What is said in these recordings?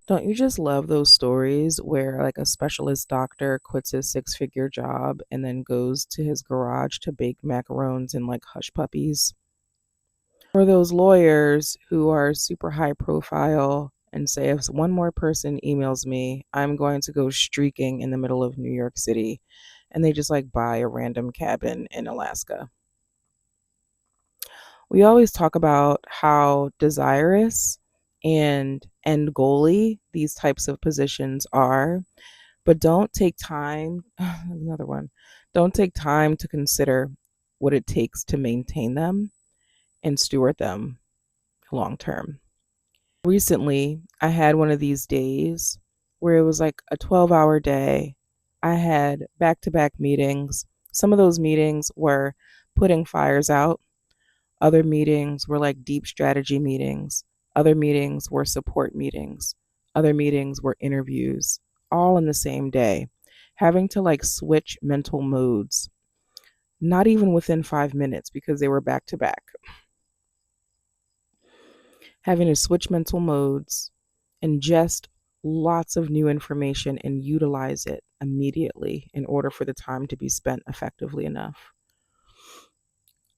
Don't you just love those stories where like a specialist doctor quits his six-figure job and then goes to his garage to bake macarons and like hush puppies? Or those lawyers who are super high profile and say, if one more person emails me, I'm going to go streaking in the middle of New York City. And they just like buy a random cabin in Alaska. We always talk about how desirous and end goaly these types of positions are, but don't take time. Another one. Don't take time to consider what it takes to maintain them and steward them long term. Recently, I had one of these days where it was like a 12-hour day. I had back to back meetings. Some of those meetings were putting fires out, other meetings were like deep strategy meetings, other meetings were support meetings, other meetings were interviews, all in the same day. Having to like switch mental modes, not even within 5 minutes because they were back to back. Having to switch mental modes, ingest lots of new information, and utilize it immediately in order for the time to be spent effectively enough.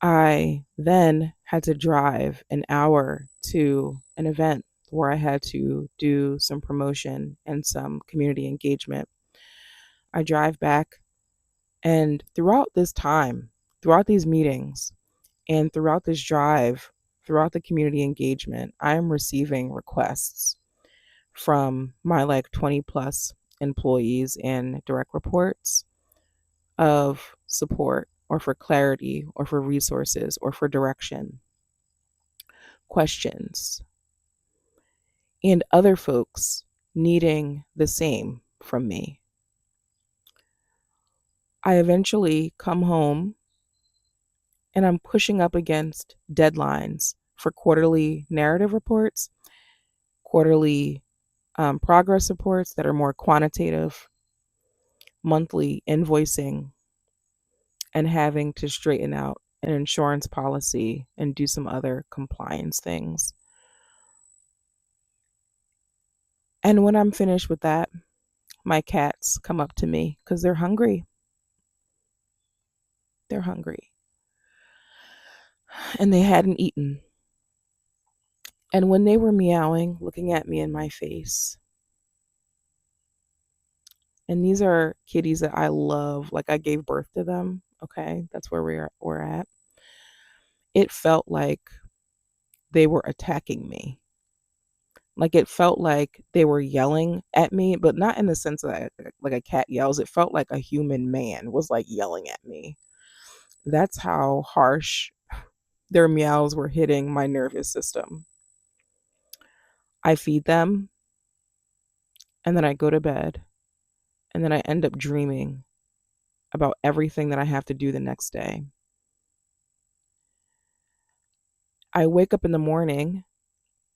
I then had to drive an hour to an event where I had to do some promotion and some community engagement. I drive back, and throughout this time, throughout these meetings, and throughout this drive, throughout the community engagement, I am receiving requests from my like 20 plus employees and direct reports of support or for clarity or for resources or for direction, questions, and other folks needing the same from me. I eventually come home and I'm pushing up against deadlines for quarterly narrative reports, quarterly progress reports that are more quantitative, monthly invoicing, and having to straighten out an insurance policy and do some other compliance things. And when I'm finished with that, my cats come up to me because they're hungry. They're hungry. And they hadn't eaten. And when they were meowing, looking at me in my face, and these are kitties that I love, like I gave birth to them. Okay, that's where we're at. It felt like they were attacking me. Like it felt like they were yelling at me, but not in the sense that like a cat yells. It felt like a human man was like yelling at me. That's how harsh their meows were hitting my nervous system. I feed them and then I go to bed and then I end up dreaming about everything that I have to do the next day. I wake up in the morning,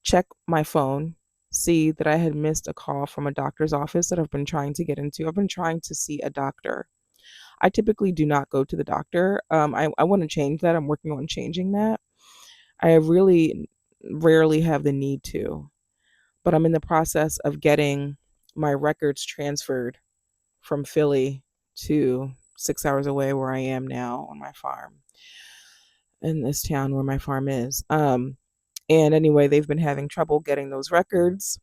check my phone, see that I had missed a call from a doctor's office that I've been trying to get into. I've been trying to see a doctor. I typically do not go to the doctor. I want to change that. I'm working on changing that. I really rarely have the need to, but I'm in the process of getting my records transferred from Philly to 6 hours away where I am now on my farm in this town where my farm is. And anyway, they've been having trouble getting those records.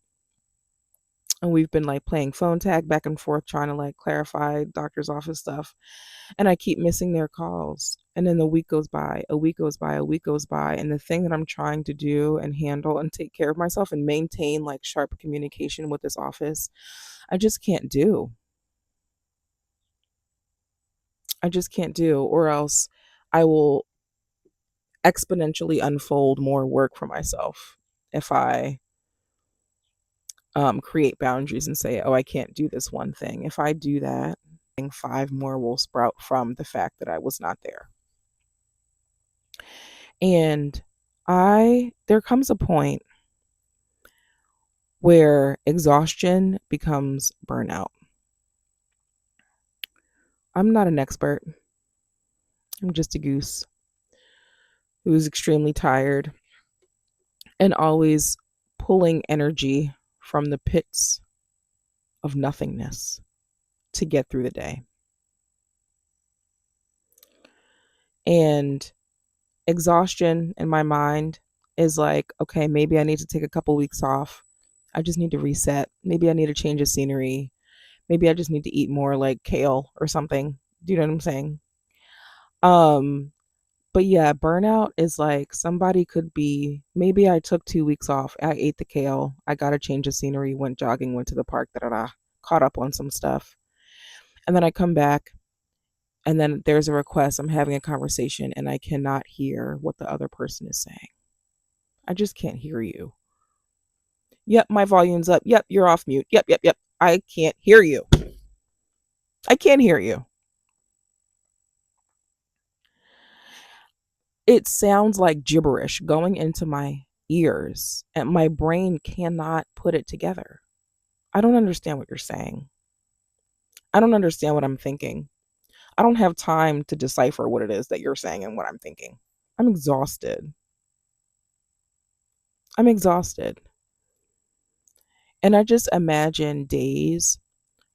And we've been like playing phone tag back and forth, trying to like clarify doctor's office stuff. And I keep missing their calls. And then the week goes by, a week goes by, a week goes by. And the thing that I'm trying to do and handle and take care of myself and maintain like sharp communication with this office, I just can't do. I just can't do, or else I will exponentially unfold more work for myself if I create boundaries and say, oh, I can't do this one thing. If I do that, five more will sprout from the fact that I was not there. And there comes a point where exhaustion becomes burnout. I'm not an expert. I'm just a goose who's extremely tired and always pulling energy from the pits of nothingness to get through the day. And exhaustion in my mind is like, okay, maybe I need to take a couple weeks off. I just need to reset. Maybe I need to change of scenery. Maybe I just need to eat more like kale or something. Do you know what I'm saying? Um, but yeah, burnout is like somebody could be, maybe I took 2 weeks off. I ate the kale. I got a change of scenery, went jogging, went to the park, da da da, caught up on some stuff. And then I come back and then there's a request. I'm having a conversation and I cannot hear what the other person is saying. I just can't hear you. Yep, my volume's up. Yep, you're off mute. Yep, yep, yep. I can't hear you. I can't hear you. It sounds like gibberish going into my ears, and my brain cannot put it together. I don't understand what you're saying. I don't understand what I'm thinking. I don't have time to decipher what it is that you're saying and what I'm thinking. I'm exhausted. I'm exhausted. And I just imagine days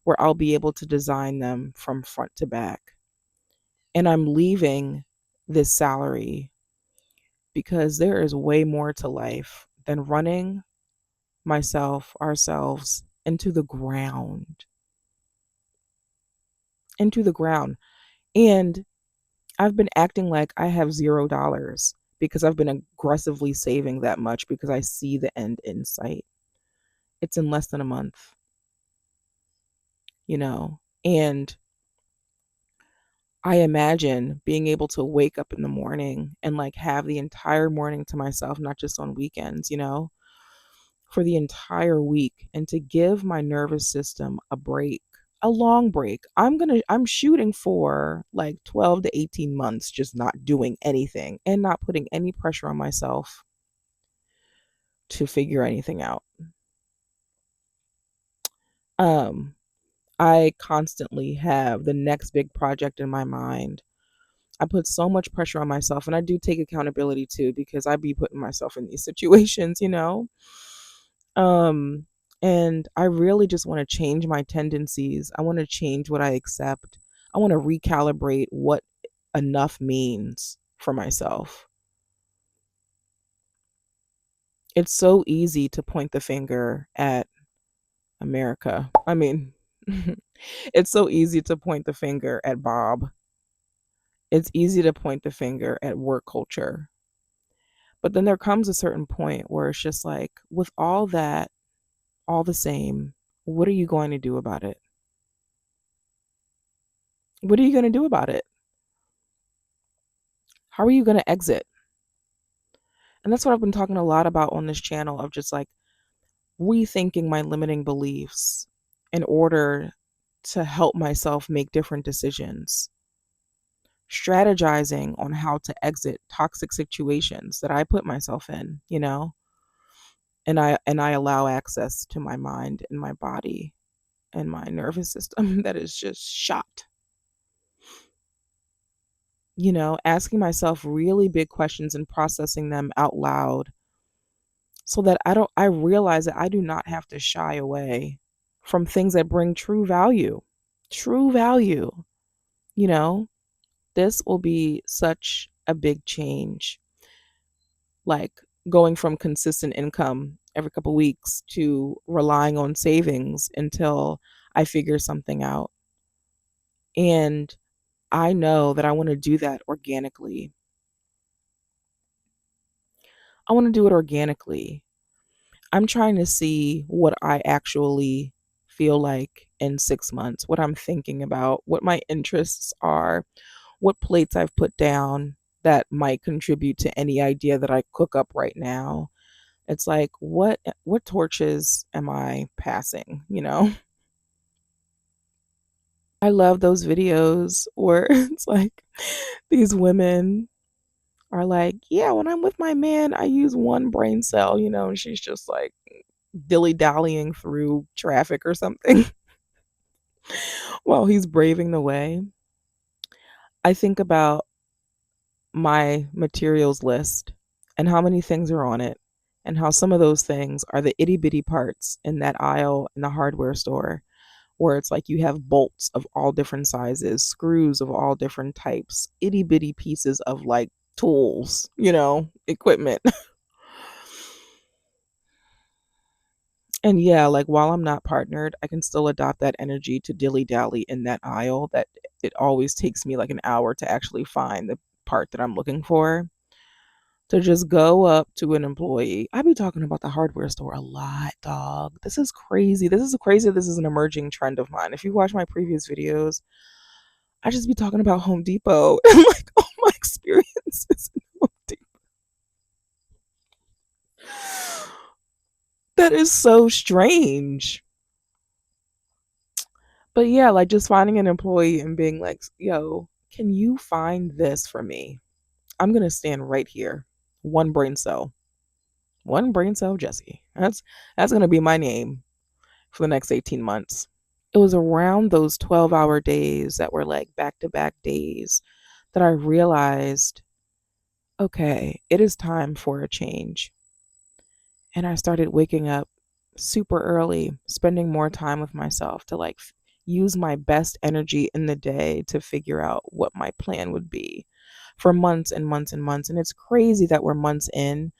where I'll be able to design them from front to back. And I'm leaving this salary because there is way more to life than running myself, ourselves into the ground, into the ground. And I've been acting like I have $0 because I've been aggressively saving that much because I see the end in sight. It's in less than a month, you know? And I imagine being able to wake up in the morning and like have the entire morning to myself, not just on weekends, for the entire week and to give my nervous system a break, a long break. I'm shooting for like 12 to 18 months just not doing anything and not putting any pressure on myself to figure anything out. Um I constantly have the next big project in my mind. I put so much pressure on myself and I do take accountability too because I be putting myself in these situations. Um, and I really just want to change my tendencies. I want to change what I accept. I want to recalibrate what enough means for myself. It's so easy to point the finger at America. I mean, it's so easy to point the finger at Bob. It's easy to point the finger at work culture. But then there comes a certain point where it's just like, with all that, all the same, what are you going to do about it? What are you going to do about it? How are you going to exit? And that's what I've been talking a lot about on this channel of just like rethinking my limiting beliefs in order to help myself make different decisions, strategizing on how to exit toxic situations that I put myself in, and I allow access to my mind and my body and my nervous system that is just shot. Asking myself really big questions and processing them out loud so that I realize that I do not have to shy away from things that bring true value. True value, you know? This will be such a big change. Like going from consistent income every couple weeks to relying on savings until I figure something out. And I know that I want to do that organically. I want to do it organically. I'm trying to see what I actually feel like in 6 months, what I'm thinking about, what my interests are, what plates I've put down that might contribute to any idea that I cook up right now. It's like what torches am I passing? I love those videos where it's like these women are like, yeah, when I'm with my man, I use one brain cell, and she's just like dilly dallying through traffic or something while he's braving the way. I think about my materials list and how many things are on it and how some of those things are the itty bitty parts in that aisle in the hardware store, where it's like you have bolts of all different sizes, screws of all different types, itty bitty pieces of like tools, equipment. And yeah, like while I'm not partnered, I can still adopt that energy to dilly dally in that aisle that it always takes me like an hour to actually find the part that I'm looking for. To just go up to an employee. I be talking about the hardware store a lot, dog. This is crazy. This is crazy. This is an emerging trend of mine. If you watch my previous videos, I just be talking about Home Depot and like all my experiences in Home Depot. That is so strange. But yeah, like just finding an employee and being like, yo, can you find this for me? I'm gonna stand right here. One brain cell. One brain cell Jesse. That's gonna be my name for the next 18 months. It was around those 12-hour days that were like back to back days that I realized, okay, it is time for a change. And I started waking up super early, spending more time with myself to like use my best energy in the day to figure out what my plan would be for months and months and months. And it's crazy that we're months in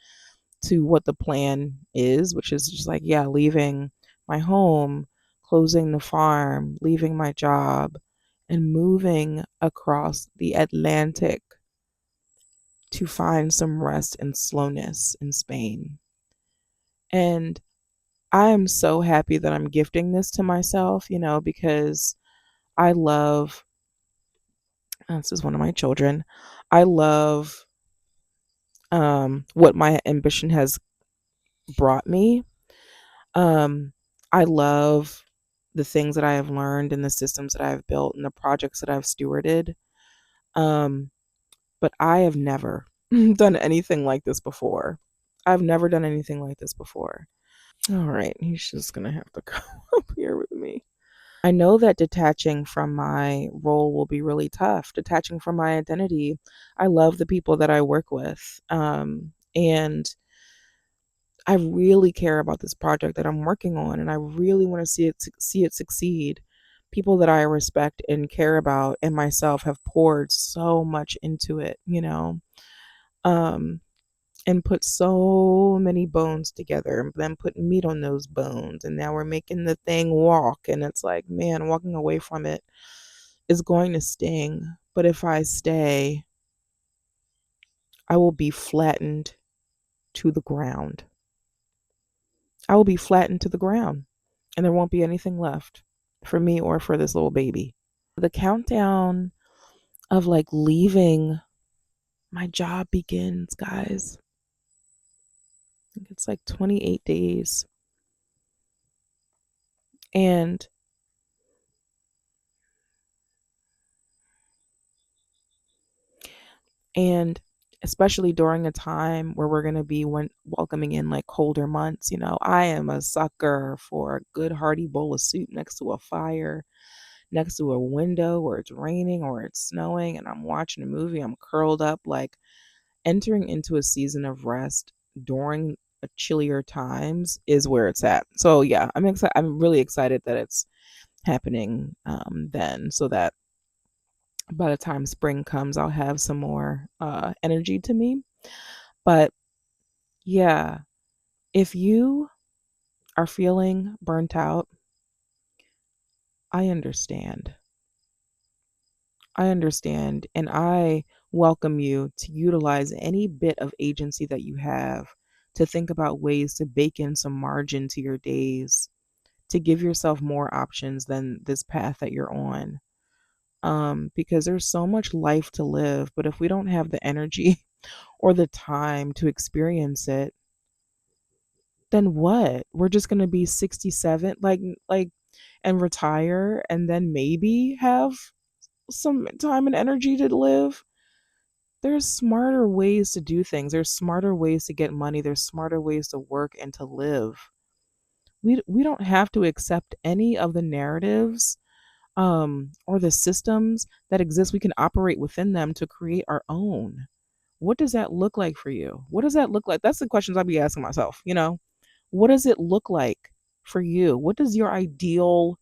to what the plan is, which is just like, yeah, leaving my home, closing the farm, leaving my job, and moving across the Atlantic to find some rest and slowness in Spain. And I am so happy that I'm gifting this to myself, because I love, this is one of my children. I love what my ambition has brought me. Um, I love the things that I have learned and the systems that I have built and the projects that I've stewarded. Um, but I have never done anything like this before. I've never done anything like this before. All right, he's just gonna have to come up here with me. I know that detaching from my role will be really tough, detaching from my identity. I love the people that I work with. And I really care about this project that I'm working on, and I really want to see it succeed. People that I respect and care about and myself have poured so much into it, um, and put so many bones together and then put meat on those bones. And now we're making the thing walk. And it's like, man, walking away from it is going to sting. But if I stay, I will be flattened to the ground. I will be flattened to the ground. And there won't be anything left for me or for this little baby. The countdown of like leaving my job begins, guys. I think it's like 28 days. And and especially during a time where we're going to be welcoming in like colder months, I am a sucker for a good hearty bowl of soup next to a fire, next to a window where it's raining or it's snowing and I'm watching a movie. I'm curled up, like entering into a season of rest during a chillier times is where it's at. So yeah, I'm really excited that it's happening then, so that by the time spring comes, I'll have some more energy to me. But yeah, if you are feeling burnt out, I understand. I understand. And I welcome you to utilize any bit of agency that you have to think about ways to bake in some margin to your days, to give yourself more options than this path that you're on. Because there's so much life to live, but if we don't have the energy or the time to experience it, then what? We're just gonna be 67, like, and retire, and then maybe have some time and energy to live. There's smarter ways to do things. There's smarter ways to get money. There's smarter ways to work and to live. We don't have to accept any of the narratives or the systems that exist. We can operate within them to create our own. What does that look like for you? What does that look like? That's the questions I'll be asking myself, you know? What does it look like for you? What does your ideal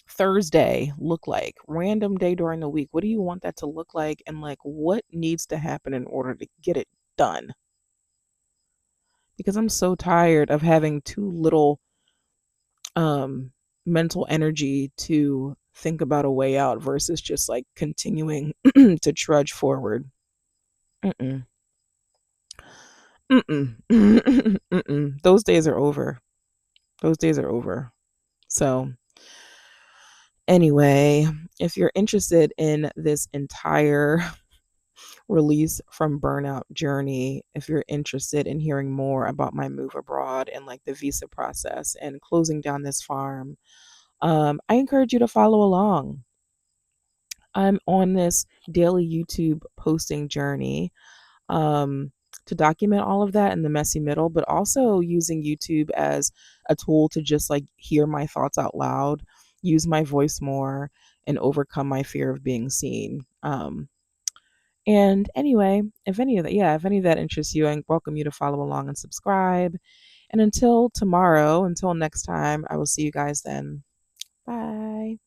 Thursday look like? Random day during the week. What do you want that to look like? And like, what needs to happen in order to get it done? Because I'm so tired of having too little um mental energy to think about a way out versus just like continuing to trudge forward. Mm-mm. Mm-mm. Mm-mm. Those days are over. Those days are over. So, anyway, if you're interested in this entire release from burnout journey, if you're interested in hearing more about my move abroad and like the visa process and closing down this farm, I encourage you to follow along. I'm on this daily YouTube posting journey um, to document all of that in the messy middle, but also using YouTube as a tool to just like hear my thoughts out loud, use my voice more, and overcome my fear of being seen. And anyway, if any of that, yeah, if any of that interests you, I welcome you to follow along and subscribe. And until tomorrow, until next time, I will see you guys then. Bye.